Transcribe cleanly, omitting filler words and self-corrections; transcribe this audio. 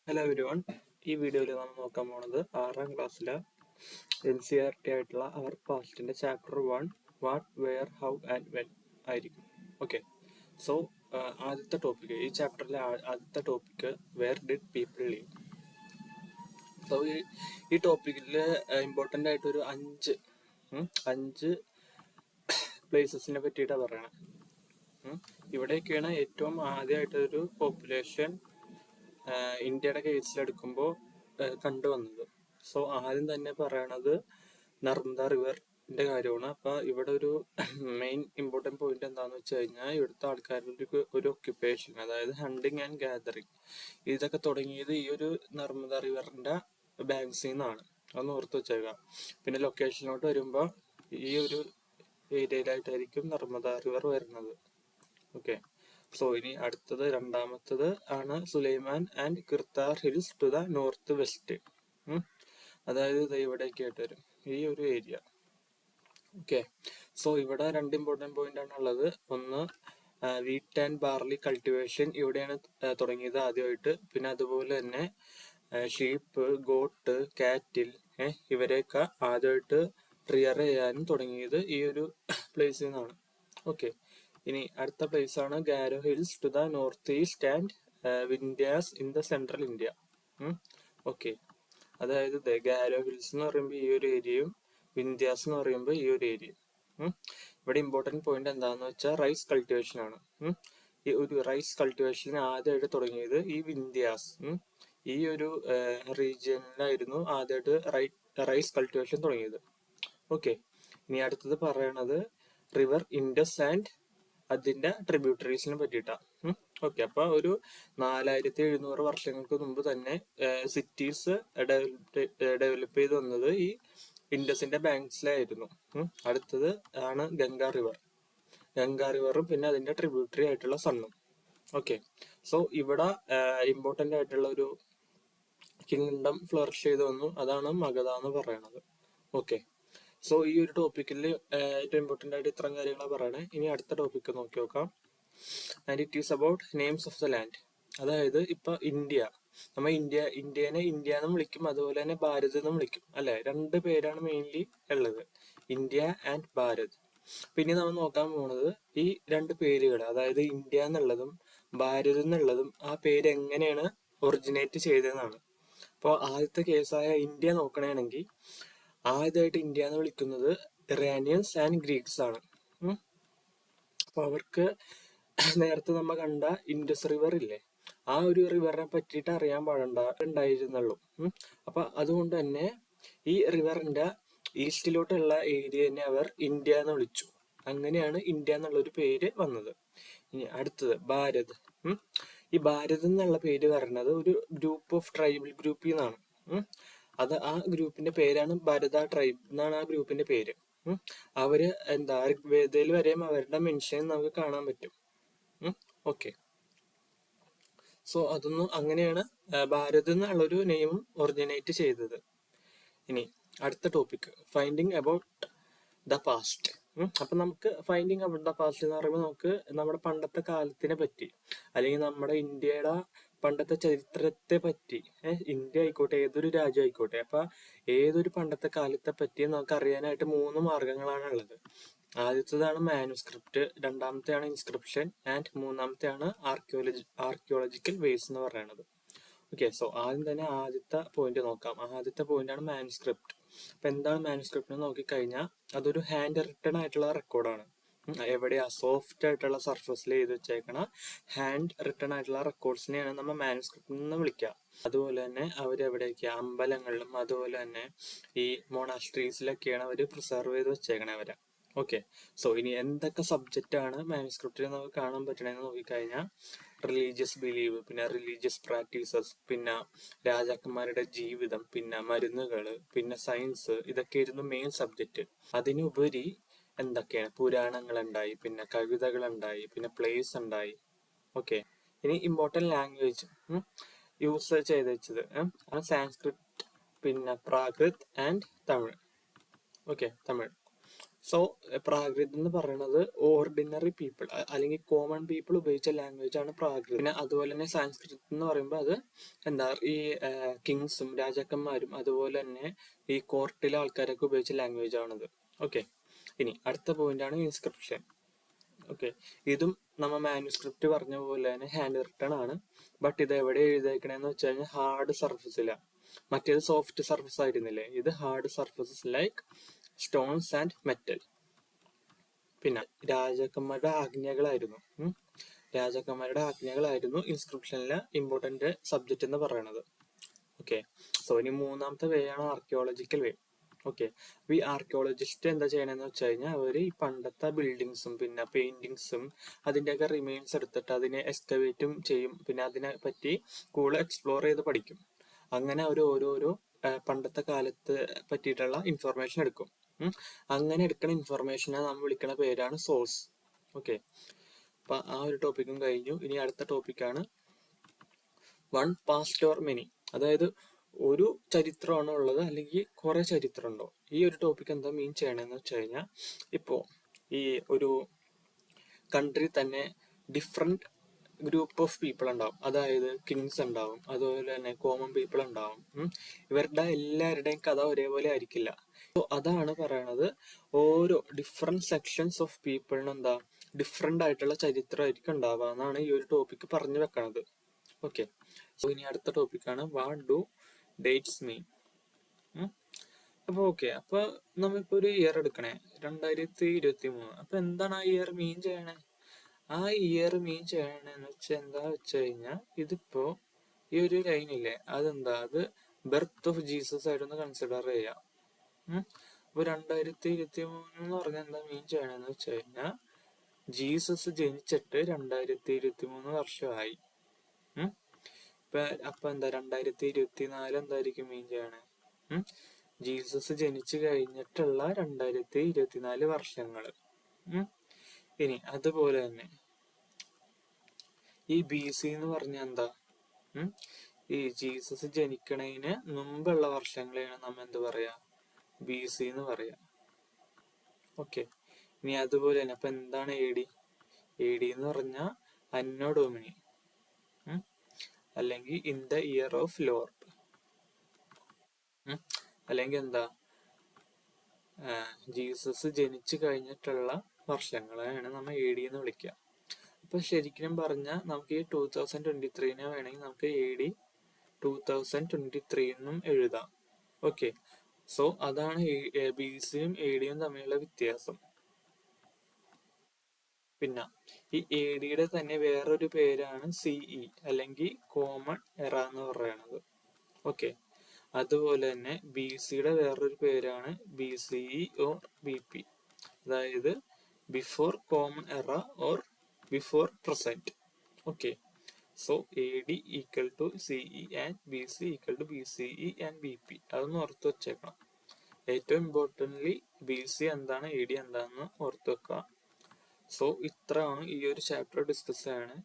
Hello everyone. ഈ വീഡിയോയിൽ നമ്മൾ നോക്കാൻ പോകുന്നത് 6ാം ക്ലാസ്സിലെ NCERT ആയിട്ടുള്ള അവർ പാസ്റ്റിന്റെ chapter 1 what where how and when ആയിരിക്കും. ഓക്കെ, സോ ആദ്യത്തെ ടോപ്പിക്ക്, ഈ ചാപ്റ്ററിലെ ആദ്യത്തെ topic where did people leave. So ഈ ടോപ്പിക്കിൽ ഇമ്പോർട്ടൻ്റ് ആയിട്ടൊരു അഞ്ച് പ്ലേസസിനെ പറ്റിയിട്ടാണ് പറയണത്. ഇവിടെയൊക്കെയാണ് ഏറ്റവും ആദ്യമായിട്ടൊരു പോപ്പുലേഷൻ ഇന്ത്യയുടെ കേസിലെടുക്കുമ്പോൾ കണ്ടുവന്നത്. സോ ആദ്യം തന്നെ പറയണത് നർമ്മദ റിവറിന്റെ കാര്യമാണ്. അപ്പൊ ഇവിടെ ഒരു മെയിൻ ഇമ്പോർട്ടൻറ്റ് പോയിന്റ് എന്താന്ന് വെച്ച് കഴിഞ്ഞാൽ, ഇവിടുത്തെ ആൾക്കാരുടെ ഒരു ഒക്യുപ്പേഷൻ, അതായത് ഹണ്ടിങ് ആൻഡ് ഗാദറിങ്, ഇതൊക്കെ തുടങ്ങിയത് ഈ ഒരു നർമ്മദ റിവറിന്റെ ബാങ്ക്സിൽ നിന്നാണ്. അതൊന്ന് ഓർത്ത് വെച്ചേക്കാം. പിന്നെ ലൊക്കേഷനിലോട്ട് വരുമ്പോൾ ഈ ഒരു ഏരിയയിലായിട്ടായിരിക്കും നർമ്മദ റിവർ വരുന്നത്. ഓക്കെ, സോ ഇനി അടുത്തത് രണ്ടാമത്തത് ആണ് Sulaiman and Kirthar hills to the north west. അതായത് ഇത് ഇവിടേക്ക് ആയിട്ട് വരും, ഈ ഒരു ഏരിയ. ഓക്കെ, സോ ഇവിടെ രണ്ട് ഇമ്പോർട്ടൻറ്റ് പോയിന്റ് ആണ് ഉള്ളത്. ഒന്ന്, വീറ്റ് ആൻഡ് ബാർലി കൾട്ടിവേഷൻ ഇവിടെയാണ് തുടങ്ങിയത് ആദ്യമായിട്ട്. പിന്നെ അതുപോലെ തന്നെ ഷീപ്പ്, ഗോട്ട്, കാറ്റിൽ ഇവരെയൊക്കെ ആദ്യമായിട്ട് റിയർ ചെയ്യാനും തുടങ്ങിയത് ഈ ഒരു പ്ലേസിൽ നിന്നാണ്. ഓക്കെ, ഇനി അടുത്ത പ്ലേസ് ആണ് Garo hills to the north east and Vindhyas in the central India. Okay, അതായത് ഗാരോ ഹിൽസ് എന്ന് പറയുമ്പോൾ ഈ ഒരു ഏരിയയും വിന്ധ്യാസ് എന്ന് പറയുമ്പോൾ ഈ ഒരു ഏരിയയും. ഇവിടെ ഇമ്പോർട്ടൻറ്റ് പോയിന്റ് എന്താണെന്ന് വെച്ചാൽ റൈസ് കൾട്ടിവേഷൻ ആണ്. ഈ ഒരു റൈസ് കൾട്ടിവേഷൻ ആദ്യമായിട്ട് തുടങ്ങിയത് ഈ വിന്ധ്യാസ്, ഈ ഒരു റീജിയനിലായിരുന്നു ആദ്യമായിട്ട് റൈസ് കൾട്ടിവേഷൻ തുടങ്ങിയത്. ഓക്കെ, ഇനി അടുത്തത് പറയണത് റിവർ ഇൻഡസ് ആൻഡ് അതിന്റെ ട്രിബ്യൂട്ടറീസിനെ പറ്റിയിട്ടാണ്. ഓക്കെ, അപ്പൊ ഒരു 4700 വർഷങ്ങൾക്ക് മുമ്പ് തന്നെ സിറ്റീസ് ഡെവലപ്പ് ചെയ്ത് വന്നത് ഈ ഇൻഡസിന്റെ ബാങ്ക്സിലായിരുന്നു. അടുത്തത് ആണ് ഗംഗാ റിവറും പിന്നെ അതിന്റെ ട്രിബ്യൂട്ടറി ആയിട്ടുള്ള സണ്ണും. ഓക്കെ, സോ ഇവിടെ ഇമ്പോർട്ടന്റ് ആയിട്ടുള്ള ഒരു കിങ്ഡം ഫ്ലറിഷ് ചെയ്ത് വന്നു, അതാണ് മഗധ എന്ന് പറയുന്നത്. ഓക്കെ, സോ ഈ ഒരു ടോപ്പിക്കിൽ ഏറ്റവും ഇമ്പോർട്ടൻ്റ് ആയിട്ട് ഇത്രയും കാര്യങ്ങളാണ് പറയണേ. ഇനി അടുത്ത ടോപ്പിക്ക് നോക്കി നോക്കാം. And it is about names of the land. അതായത് ഇപ്പൊ നമ്മൾ ഇന്ത്യനെ ഇന്ത്യ എന്ന് വിളിക്കും, അതുപോലെ തന്നെ ഭാരത് എന്നും വിളിക്കും, അല്ലെ? രണ്ട് പേരാണ് മെയിൻലി ഉള്ളത്, ഇന്ത്യ ആൻഡ് ഭാരത്. പിന്നെ നമ്മൾ നോക്കാൻ പോകുന്നത് ഈ രണ്ട് പേരുകൾ, അതായത് ഇന്ത്യ എന്നുള്ളതും ഭാരത് എന്നുള്ളതും ആ പേര് എങ്ങനെയാണ് ഒറിജിനേറ്റ് ചെയ്തതെന്നാണ്. അപ്പോൾ ആദ്യത്തെ കേസായ ഇന്ത്യ നോക്കണമെങ്കിൽ ആദ്യമായിട്ട് ഇന്ത്യ എന്ന് വിളിക്കുന്നത് ഇറാനിയൻസ് ആൻഡ് ഗ്രീക്സ് ആണ്. അപ്പൊ അവർക്ക് നേരത്തെ നമ്മൾ കണ്ട ഇൻഡസ് റിവർ ഇല്ലേ, ആ ഒരു റിവറിനെ പറ്റിയിട്ട് അറിയാൻ പാടുണ്ടായിരുന്നുള്ളൂ. അപ്പൊ അതുകൊണ്ട് തന്നെ ഈ റിവറിന്റെ ഈസ്റ്റിലോട്ടുള്ള ഏരിയനെ അവർ ഇന്ത്യ എന്ന് വിളിച്ചു. അങ്ങനെയാണ് ഇന്ത്യ എന്നുള്ള ഒരു പേര് വന്നത്. ഇനി അടുത്തത് ഭാരത്. ഈ ഭാരത് എന്നുള്ള പേര് പറയുന്നത് ഒരു ഗ്രൂപ്പ് ഓഫ് ട്രൈബൽ ഗ്രൂപ്പിൽ നിന്നാണ്. ആ ഗ്രൂപ്പിന്റെ പേരാണ് ഭരത ട്രൈബ് എന്നാണ് ആ ഗ്രൂപ്പിന്റെ പേര്. അവര് ഋഗ്വേദയിൽ വരെയും അവരുടെ മെൻഷൻ നമുക്ക് കാണാൻ പറ്റും. ഓക്കെ, സോ അതൊന്നും അങ്ങനെയാണ് ഭാരത് എന്നുള്ളൊരു നെയിമും ഒറിജിനേറ്റ് ചെയ്തത്. ഇനി അടുത്ത topic, finding about the past. അപ്പൊ നമുക്ക് ഫൈൻഡിങ് അബൌട്ട് ദ പാസ്റ്റ് എന്ന് പറയുമ്പോൾ നമുക്ക് നമ്മുടെ പണ്ടത്തെ കാലത്തിനെ പറ്റി, അല്ലെങ്കിൽ നമ്മുടെ ഇന്ത്യയുടെ പണ്ടത്തെ ചരിത്രത്തെ പറ്റി, ഇന്ത്യ ആയിക്കോട്ടെ ഏതൊരു രാജ്യം ആയിക്കോട്ടെ, അപ്പൊ ഏതൊരു പണ്ടത്തെ കാലത്തെ പറ്റി നമുക്ക് അറിയാനായിട്ട് 3 മാർഗങ്ങളാണ് ഉള്ളത്. ആദ്യത്തേതാണ് മാനുസ്ക്രിപ്റ്റ്, രണ്ടാമത്തെയാണ് ഇൻസ്ക്രിപ്ഷൻ ആൻഡ് മൂന്നാമത്തെയാണ് ആർക്കിയോളജിക്കൽ വേസ് എന്ന് പറയുന്നത്. ഓക്കെ, സോ ആദ്യം തന്നെ ആദ്യത്തെ പോയിന്റ് നോക്കാം. ആദ്യത്തെ പോയിന്റ് ആണ് മാനുസ്ക്രിപ്റ്റ്. അപ്പൊ എന്താണ് മാനുസ്ക്രിപ്റ്റ് എന്ന് നോക്കിക്കഴിഞ്ഞാൽ അതൊരു ഹാൻഡ് റിട്ടൺ ആയിട്ടുള്ള റെക്കോർഡാണ്. എവിടെയാ സോഫ്റ്റ് ആയിട്ടുള്ള സർഫസിൽ ചെയ്ത് വെച്ചേക്കണ ഹാൻഡ് റിട്ടൺ ആയിട്ടുള്ള റെക്കോർഡ്സിനെയാണ് നമ്മൾ മാനുസ്ക്രിപ്റ്റ് എന്ന് വിളിക്കുക. അതുപോലെ തന്നെ അവരെവിടെയൊക്കെയാ അമ്പലങ്ങളിലും അതുപോലെ തന്നെ ഈ മൊണാസ്ട്രീസിലൊക്കെയാണ് അവർ പ്രിസർവ് ചെയ്ത് വെച്ചേക്കണേ അവരെ. ഓക്കെ, സോ ഇനി എന്തൊക്കെ സബ്ജക്റ്റ് ആണ് മാനുസ്ക്രിപ്റ്റിൽ നമുക്ക് കാണാൻ പറ്റണമെന്ന് നോക്കിക്കഴിഞ്ഞാൽ റിലീജിയസ് ബിലീവ്, പിന്നെ റിലീജിയസ് പ്രാക്ടീസസ്, പിന്നെ രാജാക്കന്മാരുടെ ജീവിതം, പിന്നെ മരുന്നുകൾ, പിന്നെ സയൻസ്, ഇതൊക്കെയായിരുന്നു മെയിൻ സബ്ജക്റ്റ്. അതിനുപരി എന്തൊക്കെയാണ് പുരാണങ്ങൾ ഉണ്ടായി, പിന്നെ കവിതകൾ ഉണ്ടായി, പിന്നെ പ്ലേസ് ഉണ്ടായി. ഓക്കെ, ഇനി ഇമ്പോർട്ടൻറ്റ് ലാംഗ്വേജ് യൂസ് ചെയ്ത് വെച്ചത് സാൻസ്ക്രിറ്റ്, പിന്നെ Prakrit and Tamil. Okay, Tamil. So പ്രാകൃതം എന്ന് പറയുന്നത് ഓർഡിനറി പീപ്പിൾ അല്ലെങ്കിൽ കോമൺ പീപ്പിൾ ഉപയോഗിച്ച ലാംഗ്വേജ് ആണ് പ്രാകൃതം. പിന്നെ അതുപോലെ തന്നെ സംസ്കൃതം എന്ന് പറയുമ്പോൾ അത് എന്താ ഈ കിങ്സും രാജാക്കന്മാരും അതുപോലെ തന്നെ ഈ കോർട്ടിലെ ആൾക്കാരൊക്കെ ഉപയോഗിച്ച ലാംഗ്വേജ് ആണത്. ഓക്കെ, ഇനി അടുത്ത പോയിന്റ് ആണ് ഇൻസ്ക്രിപ്ഷൻ. ഓക്കെ, ഇതും നമ്മ മാനുസ്ക്രിപ്റ്റ് പറഞ്ഞ പോലെ തന്നെ ഹാൻഡ് റിട്ടൺ ആണ്. ബട്ട് ഇത് എവിടെ എഴുതിയേക്കണേന്ന് വെച്ച് കഴിഞ്ഞാൽ ഹാർഡ് സർഫസിലാണ്. മറ്റേത് സോഫ്റ്റ് സർഫസ് ആയിരുന്നില്ലേ, ഇത് hard surfaces like stones and metal. പിന്നെ രാജാക്കന്മാരുടെ ആജ്ഞകളായിരുന്നു ഇൻസ്ക്രിപ്ഷനിലെ ഇമ്പോർട്ടന്റ് സബ്ജക്റ്റ് എന്ന് പറയുന്നത്. ഓക്കെ, സോ ഇനി മൂന്നാമത്തെ വേ ആണ് ആർക്കിയോളജിക്കൽ വേ. ഓക്കെ, അപ്പൊ ഈ ആർക്കിയോളജിസ്റ്റ് എന്താ ചെയ്യണമെന്ന് വെച്ച് കഴിഞ്ഞാൽ അവര് ഈ പണ്ടത്തെ ബിൽഡിങ്സും പിന്നെ പെയിന്റിങ്സും അതിന്റെയൊക്കെ റിമെയിൻസ് എടുത്തിട്ട് അതിനെ എക്സ്കവേറ്റും ചെയ്യും. പിന്നെ അതിനെ പറ്റി കൂടുതൽ എക്സ്പ്ലോർ ചെയ്ത് പഠിക്കും. അങ്ങനെ അവർ ഓരോരോ പണ്ടത്തെ കാലത്ത് പറ്റിയിട്ടുള്ള ഇൻഫർമേഷൻ എടുക്കും. അങ്ങനെ എടുക്കുന്ന ഇൻഫർമേഷനെ നമ്മൾ വിളിക്കുന്ന പേരാണ് സോഴ്സ്. ഓക്കെ, അപ്പൊ ആ ഒരു ടോപ്പിക്കും കഴിഞ്ഞു. ഇനി അടുത്ത ടോപ്പിക്കാണ് വൺ പാസ്റ്റ് ഓർ മെനി. അതായത് ഒരു ചരിത്രമാണോ ഉള്ളത് അല്ലെങ്കിൽ കുറെ ചരിത്രം ഉണ്ടോ? ഈ ഒരു ടോപ്പിക് എന്താ മീൻ ചെയ്യണമെന്ന് വെച്ച് കഴിഞ്ഞാൽ, ഇപ്പോ ഈ ഒരു കൺട്രി തന്നെ ഡിഫറെന്റ് ഗ്രൂപ്പ് ഓഫ് പീപ്പിൾ ഉണ്ടാവും. അതായത് കിങ്സ് ഉണ്ടാവും, അതുപോലെ തന്നെ കോമൺ പീപ്പിൾ ഉണ്ടാവും. ഇവരുടെ എല്ലാവരുടെയും കഥ ഒരേപോലെ ആയിരിക്കില്ല. സോ അതാണ് പറയണത്, ഓരോ ഡിഫറെന്റ് സെക്ഷൻസ് ഓഫ് പീപ്പിളിന് എന്താ ഡിഫറെന്റ് ആയിട്ടുള്ള ചരിത്രമായിരിക്കും ഉണ്ടാവുക എന്നാണ് ഈ ഒരു ടോപ്പിക് പറഞ്ഞു വെക്കണത്. ഓക്കെ, സോ ഇനി അടുത്ത ടോപ്പിക്കാണ് വാട്ട് ഡു ഡേറ്റ്സ് മീൻ. അപ്പൊ ഓക്കെ, അപ്പൊ നമ്മളിപ്പോ ഒരു ഇയർ എടുക്കണേ 2023. അപ്പൊ എന്താണ് ആ ഇയർ മീൻ ചെയ്യണേ? ആ ഇയർ മീൻ ചെയ്യണെന്ന് വെച്ചാൽ എന്താ വെച്ച് കഴിഞ്ഞാൽ, ഇതിപ്പോ ഈ ഒരു ലൈൻ ഇല്ലേ, അതെന്താ, അത് ബർത്ത് ഓഫ് ജീസസ് ആയിട്ടൊന്ന് കൺസിഡർ ചെയ്യാം. അപ്പൊ 2023 എന്ന് പറഞ്ഞാൽ എന്താ മീൻ ചെയ്യണെന്ന് വെച്ച് കഴിഞ്ഞാൽ, ജീസസ് ജനിച്ചിട്ട് 2023 വർഷമായി. അപ്പൊ എന്താ 2024 എന്തായിരിക്കും മീൻ ചെയ്യണേ? ജീസസ് ജനിച്ചു കഴിഞ്ഞിട്ടുള്ള 2024 വർഷങ്ങള്. ഇനി അതുപോലെ തന്നെ ഈ ബി സി എന്ന് പറഞ്ഞാൽ എന്താ? ഈ ജീസസ് ജനിക്കണതിന് മുമ്പുള്ള വർഷങ്ങളെയാണ് നമ്മ എന്ത് പറയാ? ബി സി എന്ന് പറയാ. ഓക്കെ, ഇനി അതുപോലെ തന്നെ അപ്പൊ എന്താണ് എ ഡി? എ ഡി എന്ന് പറഞ്ഞാൽ അന്നോ ഡൊമിനി, അല്ലെങ്കിൽ in the year of Lord, അല്ലെങ്കിൽ എന്താ ജീസസ് ജനിച്ചു കഴിഞ്ഞിട്ടുള്ള വർഷങ്ങളെയാണ് നമ്മൾ എ ഡി എന്ന് വിളിക്കുക. അപ്പൊ ശരിക്കും പറഞ്ഞാൽ നമുക്ക് ഈ 2023 വേണമെങ്കിൽ നമുക്ക് എ ഡി 2023 എന്നും എഴുതാം. ഓക്കെ, സോ അതാണ് ബി സിയും എ ഡിയും തമ്മിലുള്ള വ്യത്യാസം. പിന്നെ ഈ എ ഡിയുടെ തന്നെ വേറൊരു പേരാണ് സിഇ അല്ലെങ്കിൽ കോമൺ എറ എന്ന് പറയുന്നത്. ഓക്കെ, അതുപോലെ തന്നെ ബി സിയുടെ വേറൊരു പേരാണ് B CE or B P, അതായത് before common era or before present. Okay, so A D equal to CE and B C equal to B CE and B P. അതൊന്ന് ഓർത്ത് വെച്ചേക്കണം. ഏറ്റവും ഇമ്പോർട്ടൻ്റ്ലി ബി സി എന്താണ്, A D എന്താണെന്ന് ഓർത്ത് വെക്കുക. So ഇത്രയാണ് ഈ ഒരു ചാപ്റ്റർ ഡിസ്കസ് ചെയ്യാണ്.